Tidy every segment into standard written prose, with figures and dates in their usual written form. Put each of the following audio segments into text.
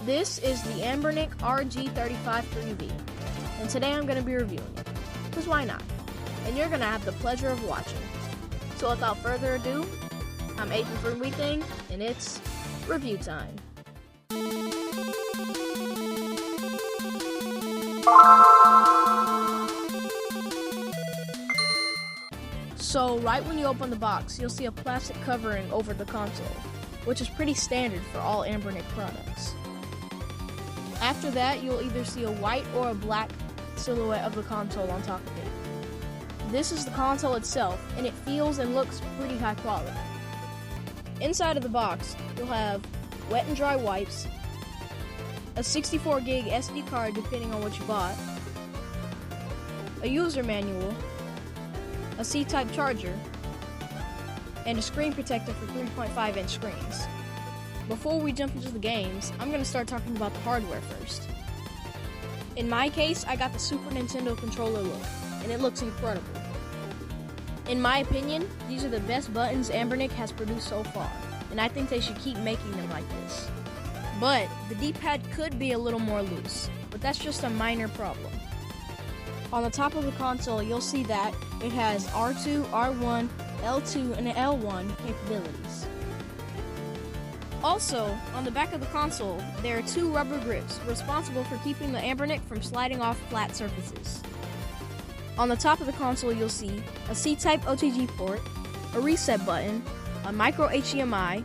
This is the Anbernic RG353P, and today I'm going to be reviewing it, because why not? And you're going to have the pleasure of watching. So without further ado, I'm Agent for Everything, and it's review time. So right when you open the box, you'll see a plastic covering over the console, which is pretty standard for all Anbernic products. After that, you'll either see a white or a black silhouette of the console on top of it. This is the console itself, and it feels and looks pretty high quality. Inside of the box, you'll have wet and dry wipes, a 64 gig SD card depending on what you bought, a user manual, a C-type charger, and a screen protector for 3.5 inch screens. Before we jump into the games, I'm going to start talking about the hardware first. In my case, I got the Super Nintendo controller look, and it looks incredible. In my opinion, these are the best buttons Anbernic has produced so far, and I think they should keep making them like this. But the D-pad could be a little more loose, but that's just a minor problem. On the top of the console, you'll see that it has R2, R1, L2, and L1 capabilities. Also, on the back of the console, there are two rubber grips responsible for keeping the Anbernic from sliding off flat surfaces. On the top of the console, you'll see a C-type OTG port, a reset button, a micro HDMI,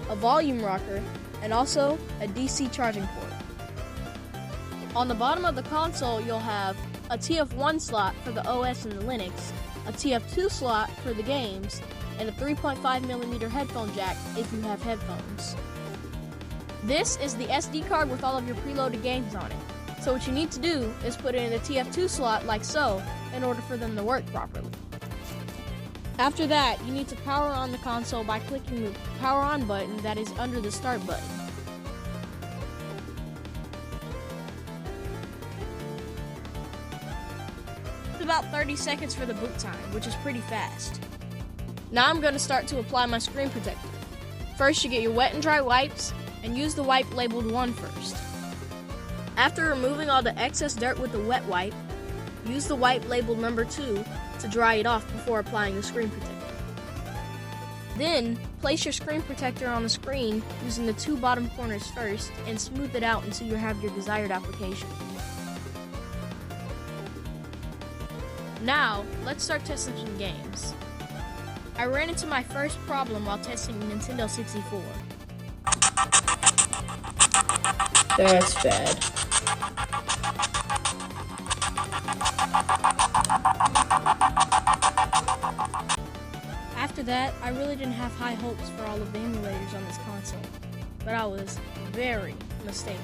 a volume rocker, and also a DC charging port. On the bottom of the console, you'll have a TF1 slot for the OS and the Linux, a TF2 slot for the games, and a 3.5mm headphone jack if you have headphones. This is the SD card with all of your preloaded games on it. So what you need to do is put it in the TF2 slot like so in order for them to work properly. After that, you need to power on the console by clicking the power on button that is under the start button. It's about 30 seconds for the boot time, which is pretty fast. Now I'm going to start to apply my screen protector. First, you get your wet and dry wipes, and use the wipe labeled 1 first. After removing all the excess dirt with the wet wipe, use the wipe labeled number 2 to dry it off before applying the screen protector. Then, place your screen protector on the screen using the 2 bottom corners first and smooth it out until you have your desired application. Now, let's start testing some games. I ran into my first problem while testing Nintendo 64. That's bad. After that, I really didn't have high hopes for all of the emulators on this console, but I was very mistaken.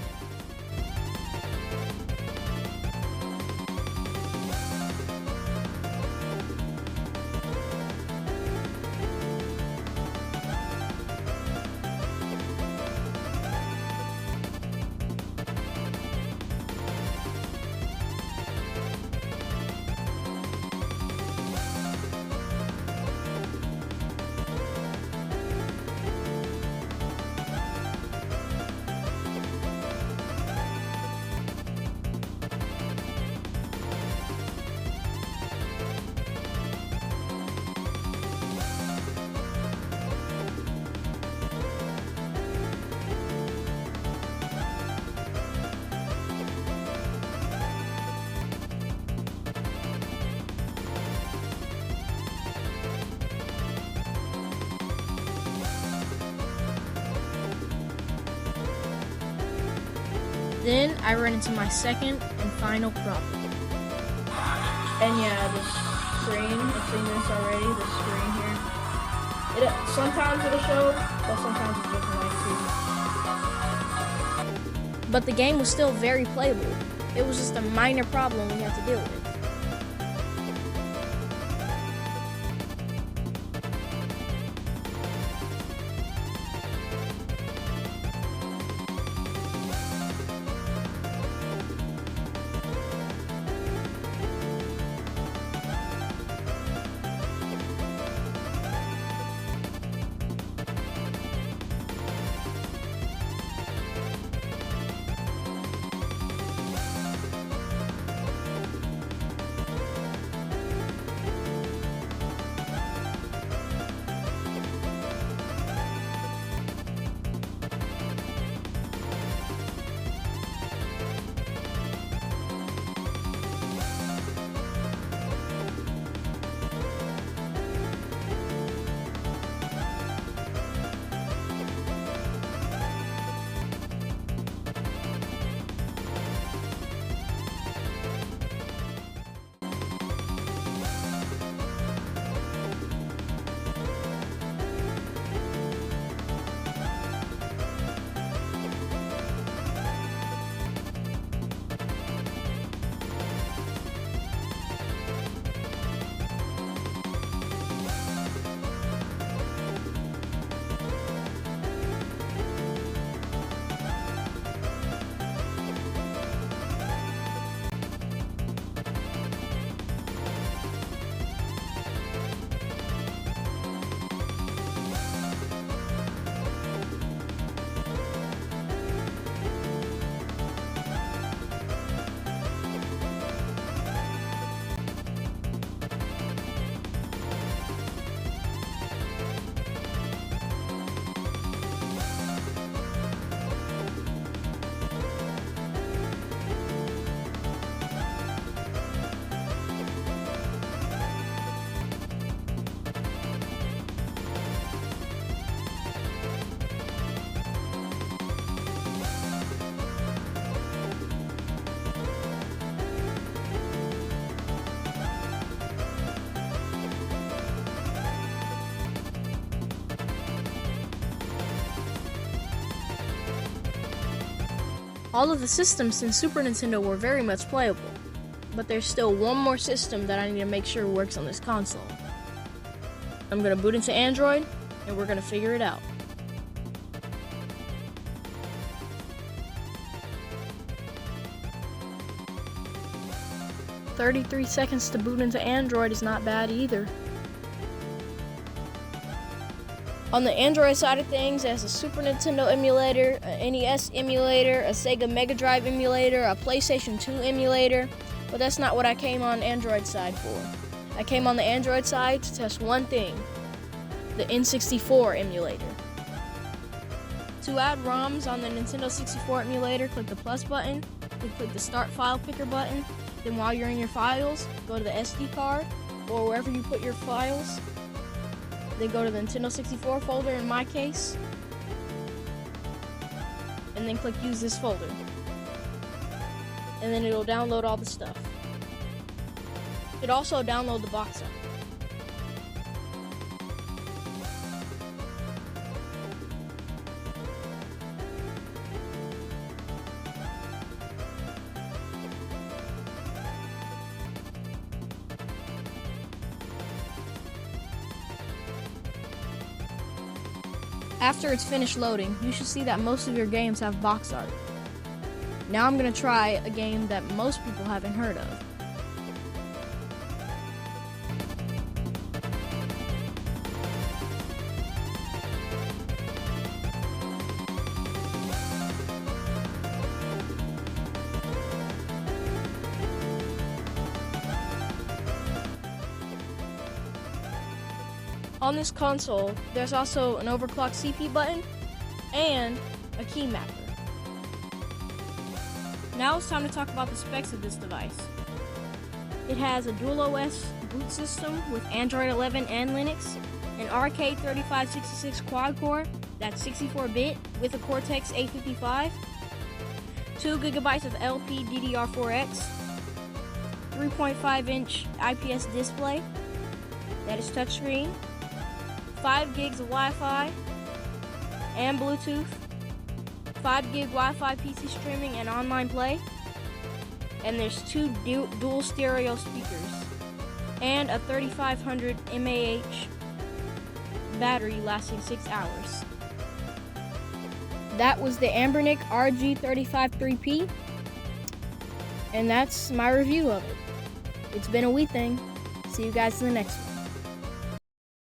Then I ran into my second and final problem. And yeah, the screen, I've seen this already, the screen here. Sometimes it'll show, but sometimes it doesn't like to. But the game was still very playable. It was just a minor problem we had to deal with. All of the systems since Super Nintendo were very much playable, but there's still one more system that I need to make sure works on this console. I'm gonna boot into Android, and we're gonna figure it out. "33 seconds to boot into Android is not bad either." On the Android side of things, it has a Super Nintendo emulator, a NES emulator, a Sega Mega Drive emulator, a PlayStation 2 emulator, but that's not what I came on Android side for. I came on the Android side to test one thing, the N64 emulator. To add ROMs on the Nintendo 64 emulator, click the plus button, then click the Start File Picker button, then while you're in your files, go to the SD card, or wherever you put your files. Then go to the Nintendo 64 folder in my case, and then click Use this folder. And then it'll download all the stuff. It'll also download the box art. After it's finished loading, you should see that most of your games have box art. Now I'm going to try a game that most people haven't heard of. On this console, there's also an overclock CP button and a key mapper. Now it's time to talk about the specs of this device. It has a dual OS boot system with Android 11 and Linux, an RG353P quad-core that's 64-bit with a Cortex A55, 2 GB of LPDDR4X, 3.5-inch IPS display that is touchscreen, 5 gigs of Wi-Fi and Bluetooth, 5 gig Wi-Fi PC streaming and online play, and there's 2 dual stereo speakers, and a 3500 mAh battery lasting 6 hours. That was the Anbernic RG353P, and that's my review of it. It's been a wee thing. See you guys in the next one.